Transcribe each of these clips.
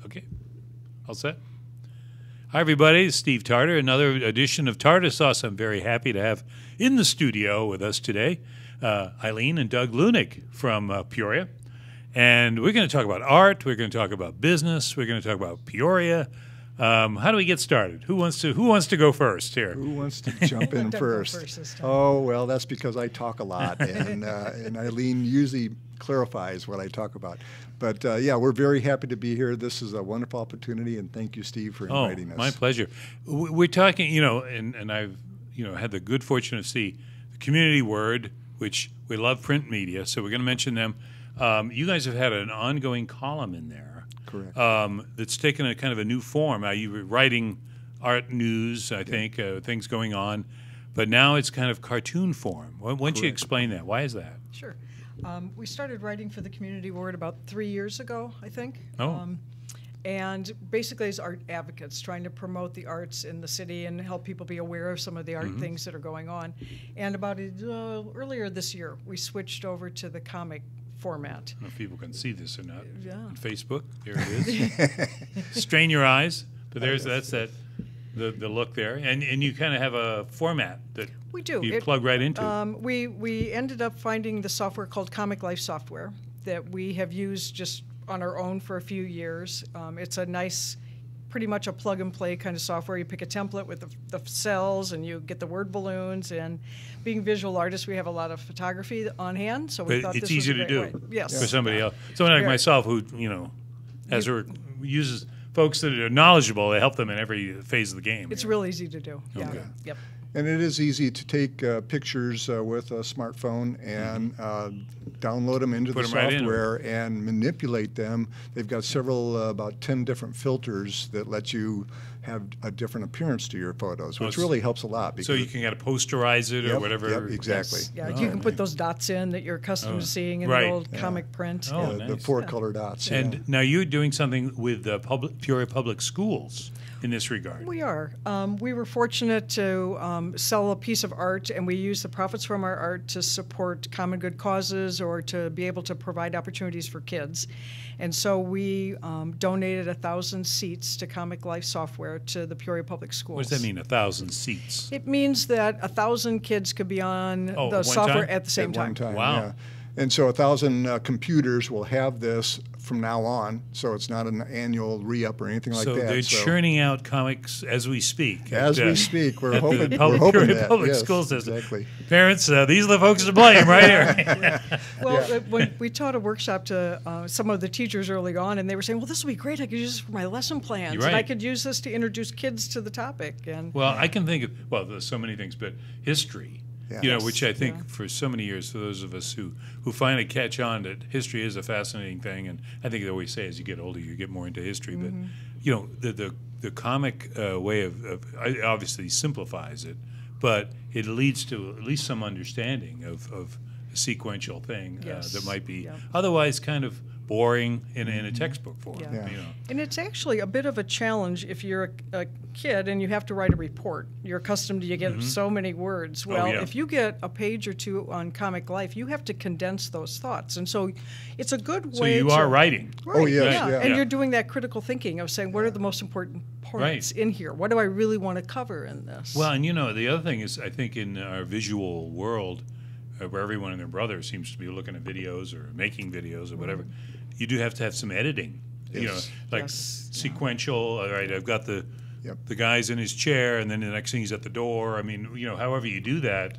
Okay. All set? Hi, everybody. It's Steve Tarter. Another edition of Tartar Sauce. I'm very happy to have in the studio with us today Eileen and Doug Leunig from Peoria. And we're going to talk about art. We're going to talk about business. We're going to talk about Peoria. How do we get started? Who wants to go first here? Who wants to jump in first? Oh, well, that's because I talk a lot, and Eileen usually clarifies what I talk about. But yeah, we're very happy to be here. This is a wonderful opportunity, and thank you, Steve, for inviting us. My pleasure. We're talking, and I've had the good fortune to see the Community Word, which we love print media, so we're going to mention them. You guys have had an ongoing column in there. Correct. That's taken a kind of a new form. You were writing art news, I think, things going on, but now it's kind of cartoon form. Why don't you explain that? Why is that? Sure. We started writing for the Community Word about 3 years ago, I think. And basically as art advocates, trying to promote the arts in the city and help people be aware of some of the art things that are going on. And about earlier this year, we switched over to the comic format. I don't know if people can see this or not. Yeah. On Facebook, there it is. Strain your eyes, but that's the look there, and you kind of have a format that we do. You plug right into. We ended up finding the software called Comic Life software that we have used just on our own for a few years. It's a nice, pretty much a plug-and-play kind of software. You pick a template with the cells, and you get the word balloons. And being visual artists, we have a lot of photography on hand, so we thought this was a great way. It's easy to do. Yes. For somebody else, someone like myself who uses folks that are knowledgeable. They help them in every phase of the game. It's real easy to do. Okay. Yeah. Yep. And it is easy to take pictures with a smartphone and download them into the software and manipulate them. They've got several, about 10 different filters that let you have a different appearance to your photos, which really helps a lot. So you can kind of posterize it or whatever. Yep, exactly. Yes. Yeah, you can put those dots in that you're accustomed to seeing in the old comic print. Nice. The 4-color dots. And now you're doing something with the Peoria Public Schools in this regard. We are. We were fortunate to sell a piece of art, and we use the profits from our art to support common good causes or to be able to provide opportunities for kids. And so we donated 1,000 seats to Comic Life software to the Peoria Public Schools. What does that mean, 1,000 seats? It means that 1,000 kids could be on the software at the same time. Wow. Yeah. And so 1,000 computers will have this from now on, so it's not an annual re-up or anything like that. So they're churning out comics as we speak. As we speak. We're hoping Peoria Public School System. Exactly. Parents, these are the folks to blame right here. Well, when we taught a workshop to some of the teachers early on, and they were saying, well, this would be great. I could use this for my lesson plans. Right. And I could use this to introduce kids to the topic. And well, I can think of, there's so many things, but history. Which I think for so many years, for those of us who finally catch on that history is a fascinating thing, and I think they always say as you get older, you get more into history. But the comic way of obviously simplifies it, but it leads to at least some understanding of a sequential thing that might be otherwise kind of boring in a textbook form. And it's actually a bit of a challenge if you're a kid and you have to write a report. You're accustomed to you get so many words. Well, if you get a page or two on Comic Life, you have to condense those thoughts. And so it's a good way So you are writing. Right, oh, yes, And you're doing that critical thinking of saying, what are the most important points in here? What do I really want to cover in this? Well, and the other thing is I think in our visual world, where everyone and their brother seems to be looking at videos or making videos or whatever, you do have to have some editing. Sequential. All right, I've got the guy's in his chair, and then the next thing he's at the door. I mean, however you do that,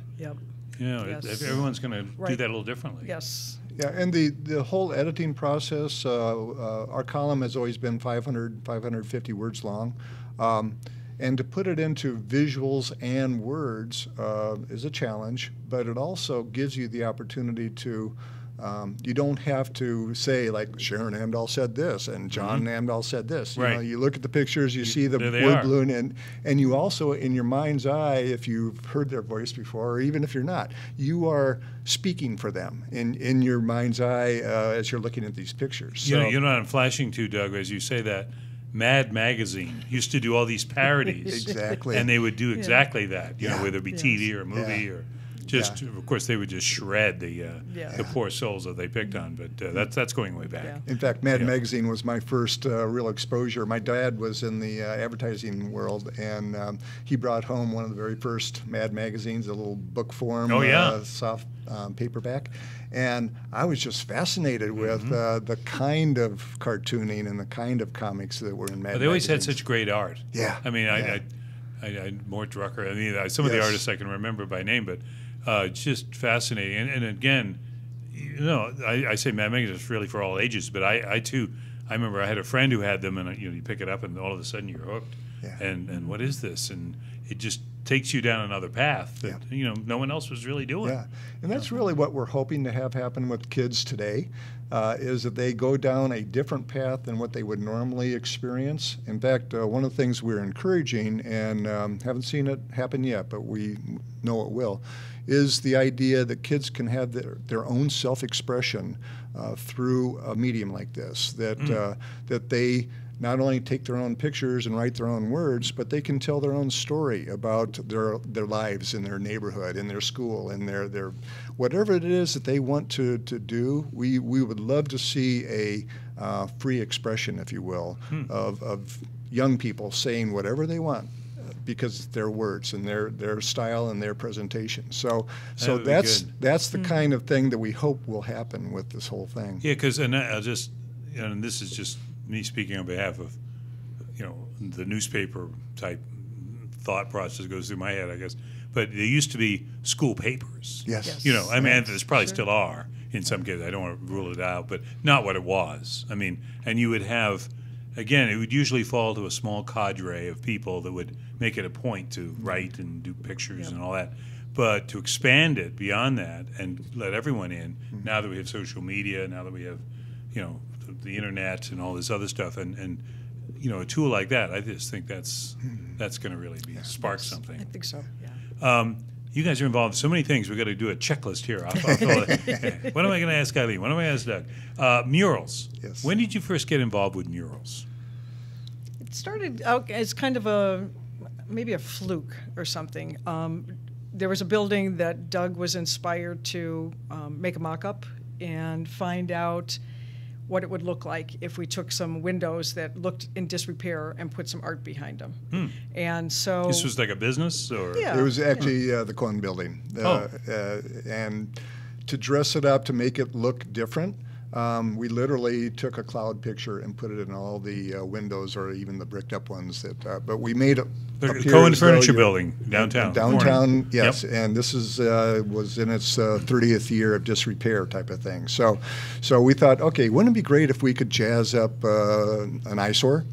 everyone's going to do that a little differently. Yes. Yeah, and the whole editing process, our column has always been 550 words long. And to put it into visuals and words is a challenge, but it also gives you the opportunity to, you don't have to say like Sharon Amdahl said this and John Amdahl said this. You look at the pictures, you see the word balloon, and you also, in your mind's eye, if you've heard their voice before, or even if you're not, you are speaking for them in your mind's eye as you're looking at these pictures. So, you know what I'm flashing to, Doug, as you say that? Mad Magazine used to do all these parodies. Exactly. And they would do exactly that, whether it be TV or a movie or Just of course they would just shred the poor souls that they picked on, but that's going way back. In fact, Mad Magazine was my first real exposure. My dad was in the advertising world, and he brought home one of the very first Mad magazines, a little book form, soft paperback. And I was just fascinated with the kind of cartooning and the kind of comics that were in Mad They always magazines. had such great art. Yeah. I mean, I Mort Drucker. I mean, some of the artists I can remember by name, but just fascinating. And again, you know, I say Mad Magazine is really for all ages, but I too, I remember I had a friend who had them, and you pick it up, and all of a sudden you're hooked. Yeah. And what is this? And it just takes you down another path that no one else was really doing. Yeah, and that's really what we're hoping to have happen with kids today, is that they go down a different path than what they would normally experience. In fact, one of the things we're encouraging, and haven't seen it happen yet, but we know it will, is the idea that kids can have their own self-expression through a medium like this, that they not only take their own pictures and write their own words, but they can tell their own story about their lives in their neighborhood, in their school, in their whatever it is that they want to do. We would love to see a free expression, if you will, of young people saying whatever they want, because it's their words and their style and their presentation. So that's the kind of thing that we hope will happen with this whole thing. Yeah, because and this is just me speaking on behalf of, the newspaper type thought process goes through my head, I guess. But there used to be school papers. Yes. I mean, there's probably still are in some cases. I don't want to rule it out, but not what it was. I mean, and you would have, again, it would usually fall to a small cadre of people that would make it a point to write and do pictures and all that. But to expand it beyond that and let everyone in, now that we have social media, now that we have, the internet and all this other stuff, and a tool like that, I just think that's going to really spark something. I think so. Yeah. You guys are involved in so many things. We've got to do a checklist here. What am I going to ask Eileen? What am I going to ask Doug? Murals. Yes. When did you first get involved with murals? It started out as kind of maybe a fluke or something. There was a building that Doug was inspired to make a mock-up and find out what it would look like if we took some windows that looked in disrepair and put some art behind them. And so this was like a business, or it was actually the Cohen building, and to dress it up to make it look different. We literally took a cloud picture and put it in all the windows, or even the bricked up ones. But we made it. The Cohen Furniture Building downtown. Downtown, yes, and this is was in its 30th year of disrepair type of thing. So we thought, okay, wouldn't it be great if we could jazz up an eyesore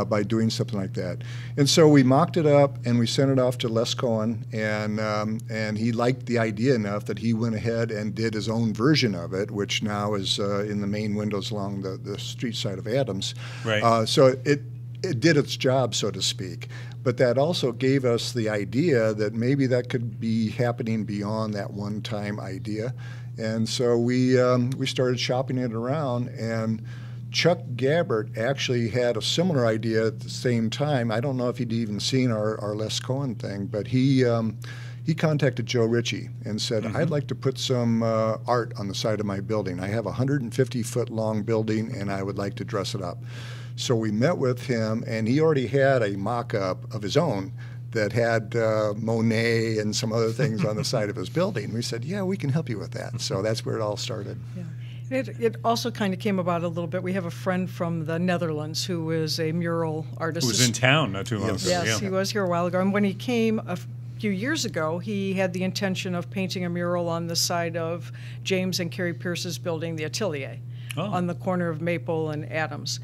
by doing something like that? And so we mocked it up and we sent it off to Les Cohen, and he liked the idea enough that he went ahead and did his own version of it, which now is in the main windows along the street side of Adams. Right. So it did its job, so to speak. But that also gave us the idea that maybe that could be happening beyond that one-time idea. And so we started shopping it around, and Chuck Gabbert actually had a similar idea at the same time. I don't know if he'd even seen our Les Cohen thing, but he contacted Joe Ritchie and said, I'd like to put some art on the side of my building. I have a 150-foot-long building, and I would like to dress it up. So we met with him, and he already had a mock-up of his own that had Monet and some other things on the side of his building. We said, yeah, we can help you with that. So that's where it all started. Yeah. It also kind of came about a little bit. We have a friend from the Netherlands who is a mural artist. Who was in town not too long ago. Yes, he was here a while ago. And when he came a few years ago, he had the intention of painting a mural on the side of James and Carrie Pierce's building, the Atelier. On the corner of Maple and Adams.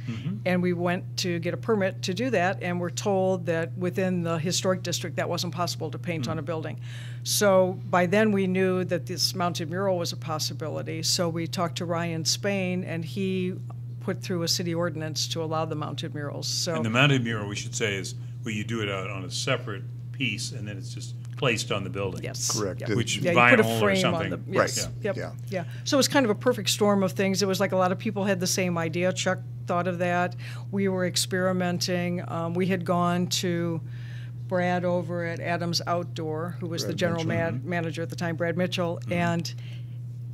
And we went to get a permit to do that, and we're told that within the historic district that wasn't possible to paint on a building. So by then we knew that this mounted mural was a possibility, so we talked to Ryan Spain, and he put through a city ordinance to allow the mounted murals. So and the mounted mural, we should say, is where you do it out on a separate piece, and then it's just placed on the building. Yes. Correct. Yep. Which you vinyl put a frame or something. on the, yes. Right. Yep. Yeah. So it was kind of a perfect storm of things. It was like a lot of people had the same idea. Chuck thought of that. We were experimenting. We had gone to Brad over at Adams Outdoor, who was the general manager at the time, Brad Mitchell, and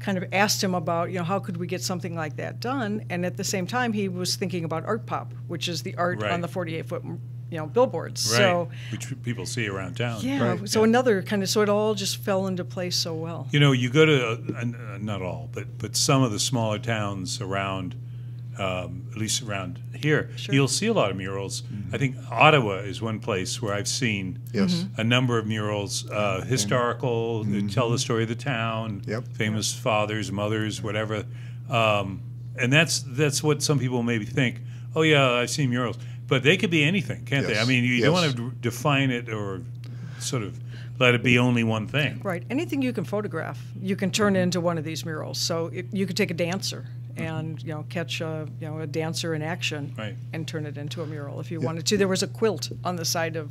kind of asked him about, how could we get something like that done? And at the same time, he was thinking about Art Pop, which is the art on the 48-foot, billboards. Right. So, which people see around town. Yeah. Right. So another kind of, so it all just fell into place so well. You go to, not all, but some of the smaller towns around, at least around here, you'll see a lot of murals. I think Ottawa is one place where I've seen a number of murals, historical, that tell the story of the town, famous fathers, mothers, whatever. And that's what some people maybe think, oh yeah, I've seen murals. But they could be anything, can't they? I mean, you don't want to define it or sort of let it be only one thing. Right. Anything you can photograph, you can turn into one of these murals. So you could take a dancer and catch a dancer in action and turn it into a mural if you wanted to. There was a quilt on the side of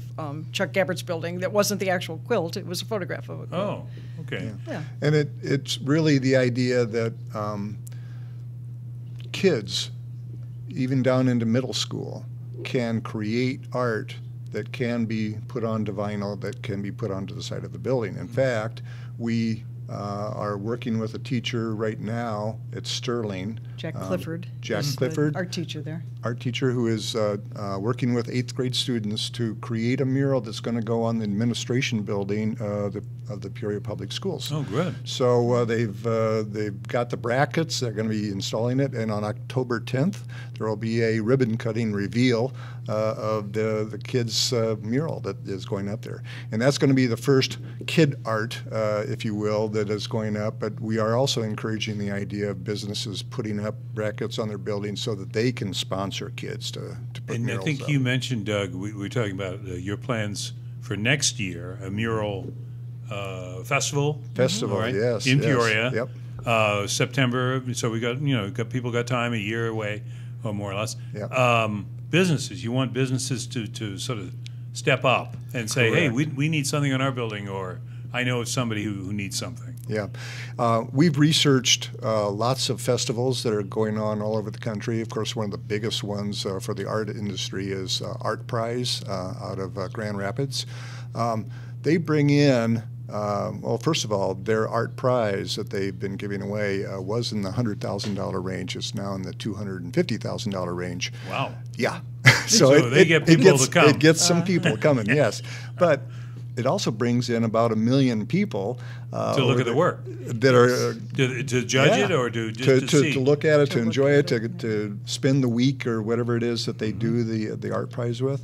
Chuck Gabbert's building that wasn't the actual quilt; it was a photograph of a quilt. Oh, okay. Yeah. And it's really the idea that kids, even down into middle school, can create art that can be put onto vinyl, that can be put onto the side of the building. In fact, we are working with a teacher right now at Sterling. Jack Clifford. Jack Clifford. Art teacher there. Art teacher who is working with 8th grade students to create a mural that's going to go on the administration building of the Peoria Public Schools. Oh, good. So they've got the brackets. They're going to be installing it, and on October 10th there will be a ribbon cutting reveal of the kids' mural that is going up there, and that's going to be the first kid art, if you will, that is going up. But we are also encouraging the idea of businesses putting up brackets on their buildings so that they can sponsor kids to put murals up. And I think up. you mentioned, Doug, we were talking about your plans for next year, a mural festival. Right? Yes. In Peoria. Yep. September. So we got people got time, a year away, or more or less. Yep. Businesses, you want businesses to sort of step up and say, hey, we need something on our building, or I know of somebody who needs something. Yeah. We've researched lots of festivals that are going on all over the country. Of course, one of the biggest ones for the art industry is ArtPrize out of Grand Rapids. They bring in, well, first of all, their ArtPrize that they've been giving away was in the $100,000 range. It's now in the $250,000 range. Wow. Yeah. So they get people to come. It gets some people coming, yes. But it also brings in about 1 million people to look at the work. That are to judge it, or to see? To look at it, to enjoy it, to spend the week or whatever it is that they do the ArtPrize with.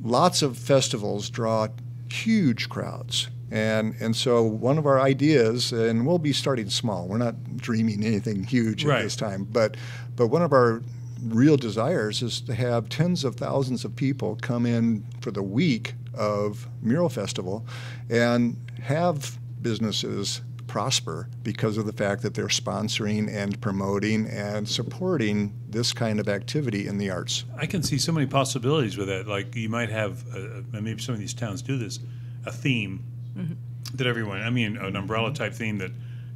Lots of festivals draw huge crowds. And so one of our ideas, and we'll be starting small, we're not dreaming anything huge at this time, but one of our real desires is to have tens of thousands of people come in for the week of Mural Festival and have businesses prosper because of the fact that they're sponsoring and promoting and supporting this kind of activity in the arts. I can see so many possibilities with that. Like you might have, maybe some of these towns do this, a theme that everyone, an umbrella type theme that,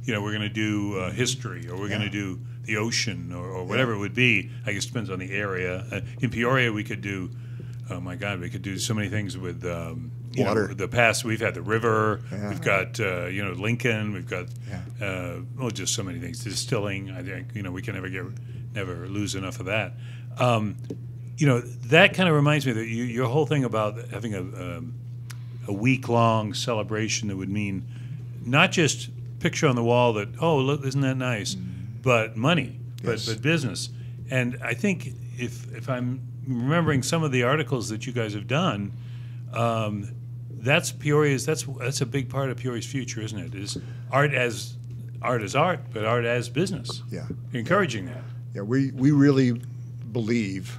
we're going to do history, or we're going to do the ocean, or whatever it would be. I guess it depends on the area. In Peoria, we could do, oh my God, we could do so many things with water. The past, we've had the river, we've got, Lincoln, we've got, just so many things. Distilling, I think, we can never lose enough of that. That kind of reminds me that your whole thing about having a week-long celebration that would mean not just picture on the wall that, oh, look, isn't that nice, but money, but business. And I think if I'm remembering some of the articles that you guys have done, that's a big part of Peoria's future, isn't it? Is art as art, but art as business. Yeah. Encouraging that. Yeah, we really believe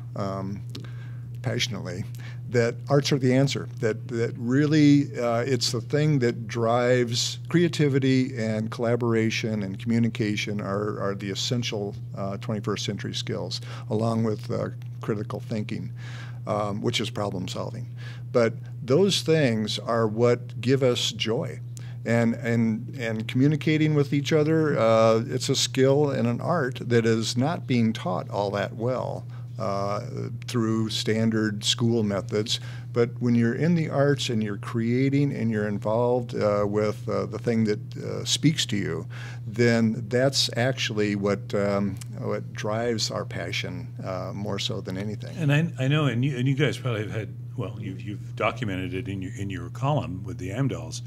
passionately that arts are the answer, that really it's the thing that drives creativity and collaboration and communication are the essential 21st century skills, along with critical thinking, which is problem solving. But those things are what give us joy. And communicating with each other, it's a skill and an art that is not being taught all that well through standard school methods. But when you're in the arts and you're creating and you're involved with the thing that speaks to you, then that's actually what drives our passion more so than anything. And I know, and you guys probably have had, well, you've documented it in your column with the Amdals,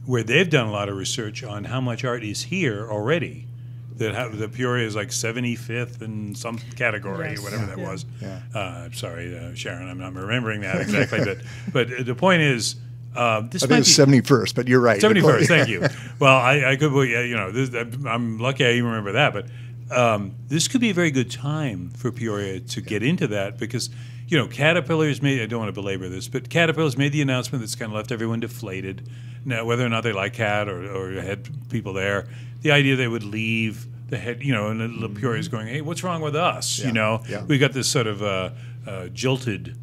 where they've done a lot of research on how much art is here already. The Peoria is like 75th in some category, yes. or whatever that was. Yeah. I'm sorry, Sharon, I'm not remembering that exactly. but the point is, this I might think it's be 71st, but you're right. 71st. Thank you. Well, I could, I'm lucky I even remember that. But this could be a very good time for Peoria to get into that because, Caterpillar's made. I don't want to belabor this, but Caterpillar's made the announcement that's kind of left everyone deflated. Now, whether or not they like Cat or had people there, the idea they would leave the head, and Peoria's going, hey, what's wrong with us? Yeah. We got this sort of jilted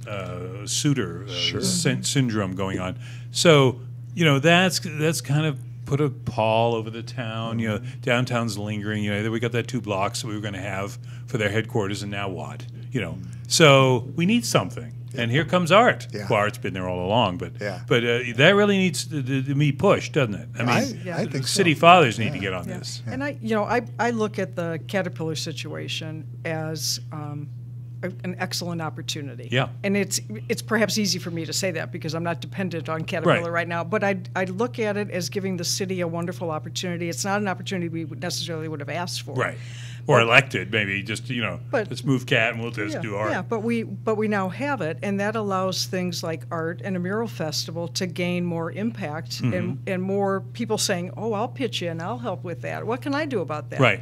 suitor syndrome going on. So, that's kind of put a pall over the town. Downtown's lingering. We got that 2 blocks that we were going to have for their headquarters, and now what? So we need something. And here comes art. Yeah. Well, art's been there all along, but that really needs to be pushed, doesn't it? I think city so. fathers need to get on this. And I look at the Caterpillar situation as an excellent opportunity. Yeah. And it's perhaps easy for me to say that because I'm not dependent on Caterpillar right now, but I look at it as giving the city a wonderful opportunity. It's not an opportunity we necessarily would have asked for. Right. Or elected, maybe just let's move Cat and we'll just do art. Yeah, but we now have it, and that allows things like art and a mural festival to gain more impact and more people saying, "Oh, I'll pitch in, I'll help with that. What can I do about that?" Right.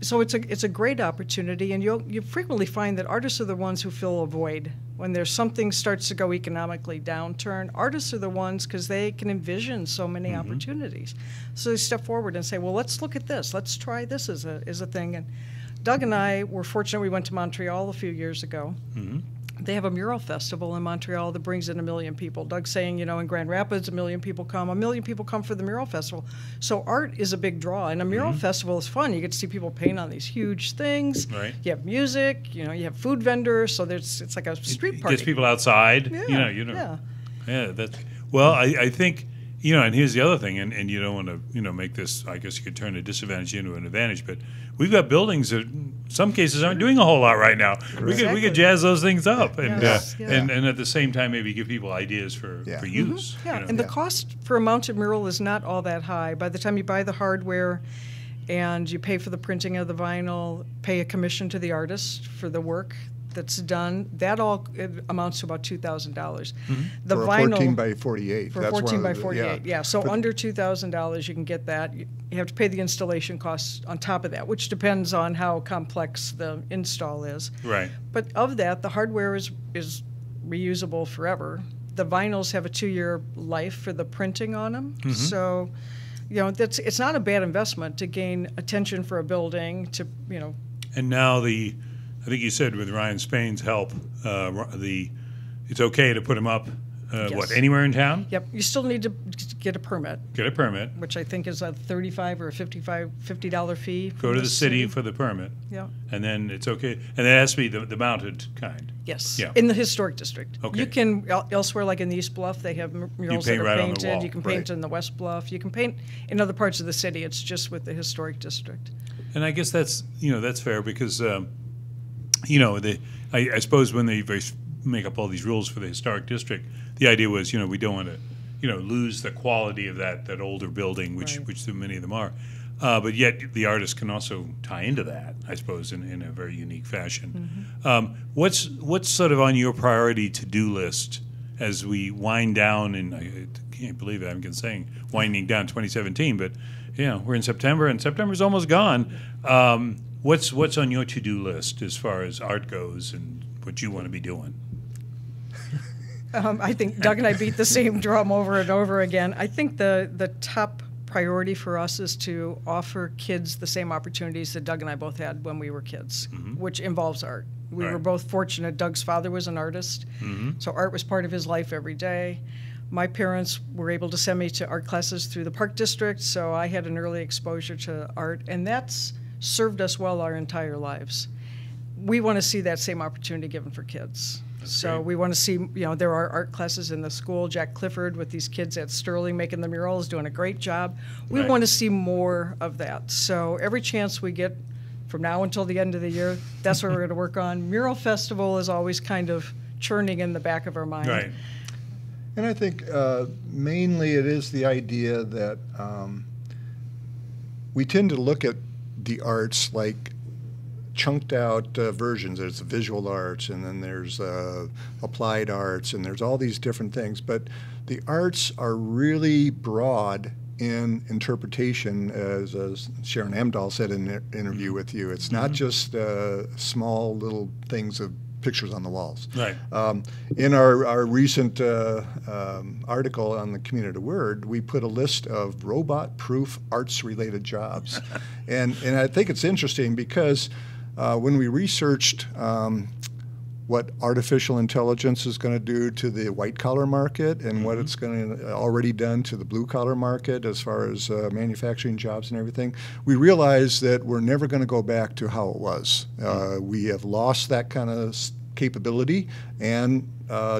So it's a great opportunity, and you frequently find that artists are the ones who fill a void when there's something starts to go economically downturn. Artists are the ones because they can envision so many opportunities, so they step forward and say, "Well, let's look at this. Let's try this as a thing." And Doug and I were fortunate. We went to Montreal a few years ago. They have a mural festival in Montreal that brings in 1 million people. Doug's saying, in Grand Rapids, 1 million people come. 1 million people come for the mural festival. So art is a big draw, and a mural festival is fun. You get to see people paint on these huge things. Right. You have music. You have food vendors. So it's like a street party. Gets people outside. Yeah. Yeah. That's well. I think. And here's the other thing, and you don't want to, make this, I guess you could turn a disadvantage into an advantage, but we've got buildings that in some cases aren't doing a whole lot right now. We could jazz those things up and at the same time maybe give people ideas for use. And the cost for a mounted mural is not all that high. By the time you buy the hardware and you pay for the printing of the vinyl, pay a commission to the artist for the work that's done, that all amounts to about $2,000. The for vinyl 14 by 48. for That's 14 by the, 48. Yeah. So under $2,000 you can get that. You have to pay the installation costs on top of that, which depends on how complex the install is. Right. But of that, the hardware is reusable forever. The vinyls have a 2-year life for the printing on them. So, it's not a bad investment to gain attention for a building. And now I think you said with Ryan Spain's help, it's okay to put them up, Yes. anywhere in town? Yep. You still need to get a permit. Get a permit. Which I think is a $35 or a $50 fee. Go to the city for the permit. Yeah. And then it's okay. And it has to be the mounted kind. Yes. Yeah. In the historic district. Okay. You can, elsewhere like in the East Bluff, they have murals that paint are right on the painted. wall. You can paint in the West Bluff. You can paint in other parts of the city. It's just with the historic district. And I guess that's fair because I suppose when they make up all these rules for the historic district, the idea was we don't want to lose the quality of that older building, which so many of them are, but yet the artist can also tie into that, I suppose, in a very unique fashion. What's sort of on your priority to-do list as we wind down? And I can't believe I'm saying winding down 2017, but we're in September, and September's almost gone. What's on your to-do list as far as art goes and what you want to be doing? I think Doug and I beat the same drum over and over again. I think the top priority for us is to offer kids the same opportunities that Doug and I both had when we were kids, which involves art. We were both fortunate. Doug's father was an artist, so art was part of his life every day. My parents were able to send me to art classes through the Park District, so I had an early exposure to art, and that's served us well our entire lives. we want to see that same opportunity given for kids. So we want to see, there are art classes in the school. Jack Clifford with these kids at Sterling making the murals, doing a great job. We want to see more of that. So every chance we get from now until the end of the year, that's what we're going to work on. Mural Festival is always kind of churning in the back of our mind. Right. And I think mainly it is the idea that we tend to look at the arts like chunked out versions. There's visual arts, and then there's applied arts, and there's all these different things. But the arts are really broad in interpretation, as Sharon Amdahl said in an interview with you. It's not just small little things of pictures on the walls. Right. In our recent article on the Community Word, we put a list of robot-proof arts-related jobs. and I think it's interesting because when we researched what artificial intelligence is going to do to the white-collar market and what it's going to already done to the blue-collar market as far as manufacturing jobs and everything, we realized that we're never going to go back to how it was. We have lost that kind of capability and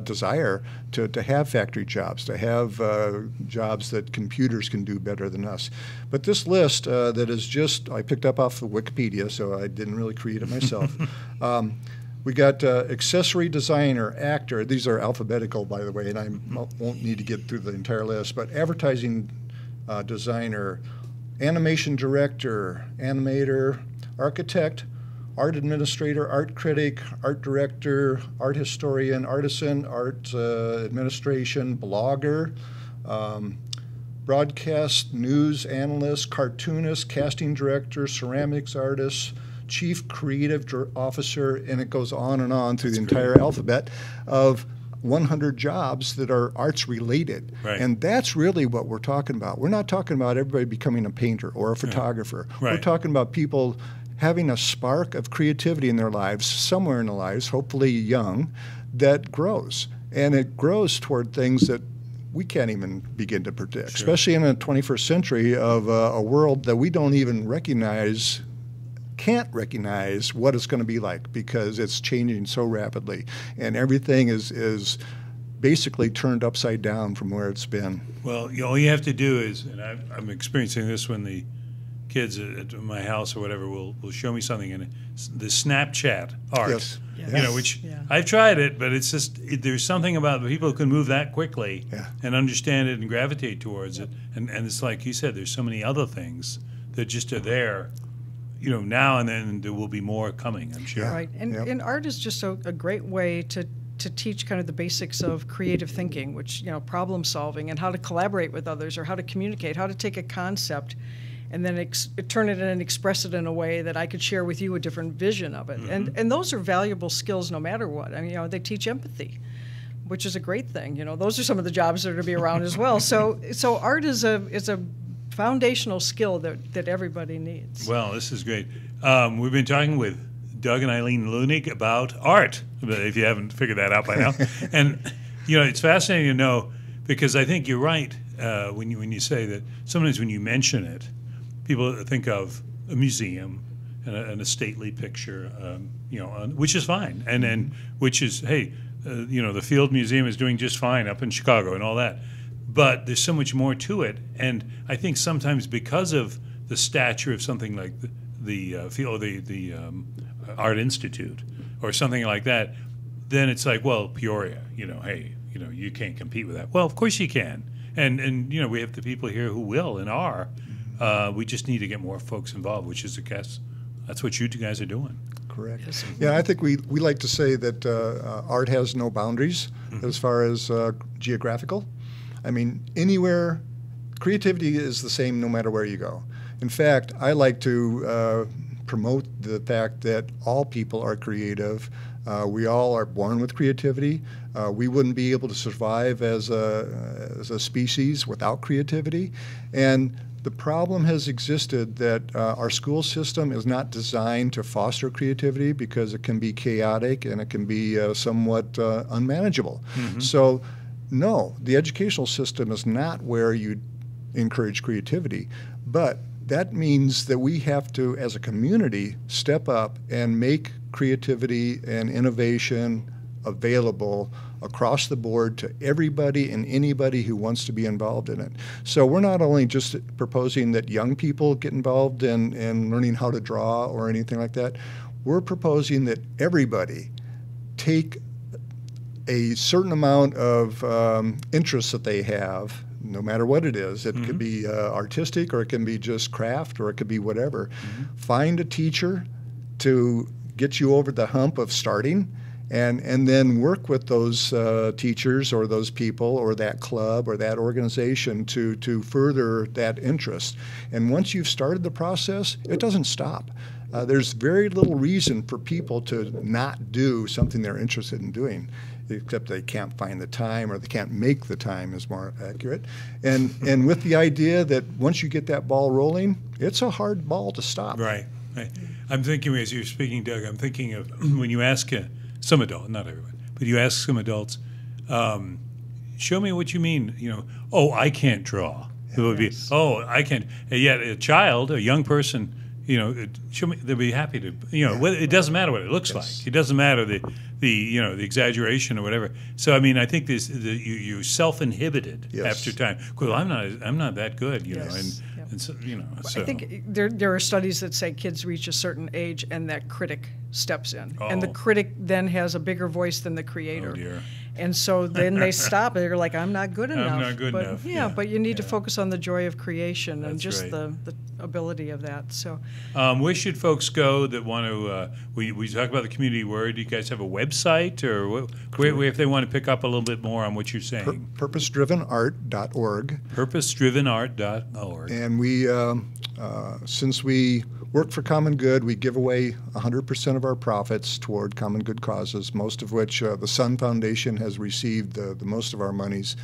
desire to have factory jobs, to have jobs that computers can do better than us. But this list that is just, I picked up off of Wikipedia, so I didn't really create it myself. We got accessory designer, actor. These are alphabetical, by the way, and I won't need to get through the entire list. But advertising designer, animation director, animator, architect, art administrator, art critic, art director, art historian, artisan, art administration, blogger, broadcast news analyst, cartoonist, casting director, ceramics artist, chief creative officer, and it goes on and on through the entire alphabet of 100 jobs that are arts related. Right. And that's really what we're talking about. We're not talking about everybody becoming a painter or a photographer. Right. We're talking about people having a spark of creativity in their lives, somewhere in their lives, hopefully young, that grows. And it grows toward things that we can't even begin to predict, especially in the 21st century of a world that we don't even can't recognize what it's going to be like because it's changing so rapidly. And everything is basically turned upside down from where it's been. Well, all you have to do is, and I'm experiencing this when the kids at my house or whatever will show me something, and the Snapchat art, Yes. which I've tried it, but it's just there's something about people who can move that quickly and understand it and gravitate towards it, and it's like you said, there's so many other things that just are there, now and then there will be more coming, I'm sure. Right, and art is just a great way to teach kind of the basics of creative thinking, which, problem solving and how to collaborate with others or how to communicate, how to take a concept and then turn it in and express it in a way that I could share with you a different vision of it. And those are valuable skills no matter what. I mean, they teach empathy, which is a great thing. Those are some of the jobs that are to be around as well. So art is a foundational skill that everybody needs. Well, this is great. We've been talking with Doug and Eileen Leunig about art, if you haven't figured that out by now. And, it's fascinating to know, because I think you're right when you say that sometimes when you mention it, people think of a museum and a stately picture, which is fine, and which is, hey, the Field Museum is doing just fine up in Chicago and all that. But there's so much more to it, and I think sometimes because of the stature of something like the Art Institute or something like that, then it's like, well, Peoria, hey, you can't compete with that. Well, of course you can, and we have the people here who will and are. We just need to get more folks involved, which is, I guess, that's what you two guys are doing. Correct. Yeah, I think we like to say that art has no boundaries as far as geographical. I mean, anywhere, creativity is the same no matter where you go. In fact, I like to promote the fact that all people are creative. We all are born with creativity. We wouldn't be able to survive as a species without creativity. And the problem has existed that our school system is not designed to foster creativity because it can be chaotic and it can be somewhat unmanageable. So, no, the educational system is not where you encourage creativity, but that means that we have to, as a community, step up and make creativity and innovation available across the board to everybody and anybody who wants to be involved in it. So we're not only just proposing that young people get involved in learning how to draw or anything like that. We're proposing that everybody take a certain amount of interest that they have, no matter what it is. It could be artistic, or it can be just craft, or it could be whatever. Find a teacher to get you over the hump of starting, and then work with those teachers or those people or that club or that organization to further that interest. And once you've started the process, it doesn't stop. There's very little reason for people to not do something they're interested in doing, except they can't find the time, or they can't make the time, is more accurate. And with the idea that once you get that ball rolling, it's a hard ball to stop. Right. I'm thinking, as you're speaking, Doug, I'm thinking of when you ask some adult, not everyone, but you ask some adults, show me what you mean, oh, I can't draw. It would be, oh, I can't. And yet a child, a young person, show me, they'll be happy to, it doesn't matter what it looks like. It doesn't matter the exaggeration or whatever. So, I mean, I think you're self-inhibited after time. Well, I'm not that good, and so, so. I think there are studies that say kids reach a certain age and that critic steps in. Oh. And the critic then has a bigger voice than the creator. Oh, dear. And so then they stop. They're like, I'm not good enough. I'm not good enough. Yeah, but you need to focus on the joy of creation. That's and just right. the ability of that. So, where should folks go that want to? We talk about the community word. Do you guys have a website, or where if they want to pick up a little bit more on what you're saying? Purposedrivenart.org. Purposedrivenart.org. And we, since we work for common good, we give away 100% of our profits toward common good causes, most of which the Sun Foundation has received the most of our monies.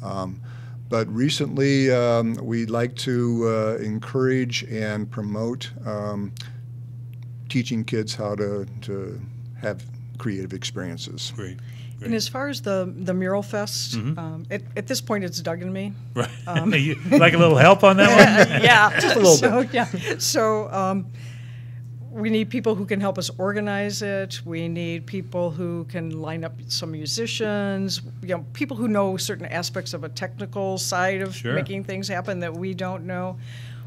But recently, we'd like to encourage and promote teaching kids how to have creative experiences. Great. And as far as the mural fest, at this point it's Doug and me. Right. You like a little help on that one? Yeah, just a little bit. Yeah. So we need people who can help us organize it. We need people who can line up some musicians. People who know certain aspects of a technical side of making things happen that we don't know.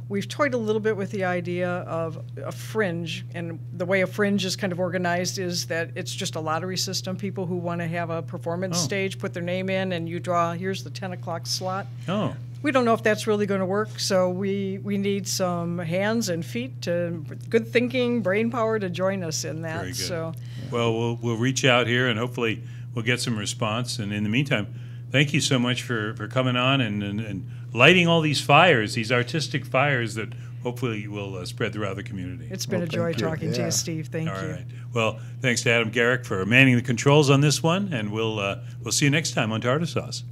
We've toyed a little bit with the idea of a fringe, and the way a fringe is kind of organized is that it's just a lottery system. People who want to have a performance stage put their name in, and you draw, here's the 10 o'clock slot. Oh. We don't know if that's really going to work, so we need some hands and feet, good thinking, brain power to join us in that. Very good. So, well, we'll reach out here, and hopefully we'll get some response. And in the meantime, thank you so much for coming on and lighting all these fires, these artistic fires that hopefully will spread throughout the community. It's been a joy talking to you, Steve. Thank you. All right. Well, thanks to Adam Garrick for manning the controls on this one, and we'll see you next time on Tartar Sauce.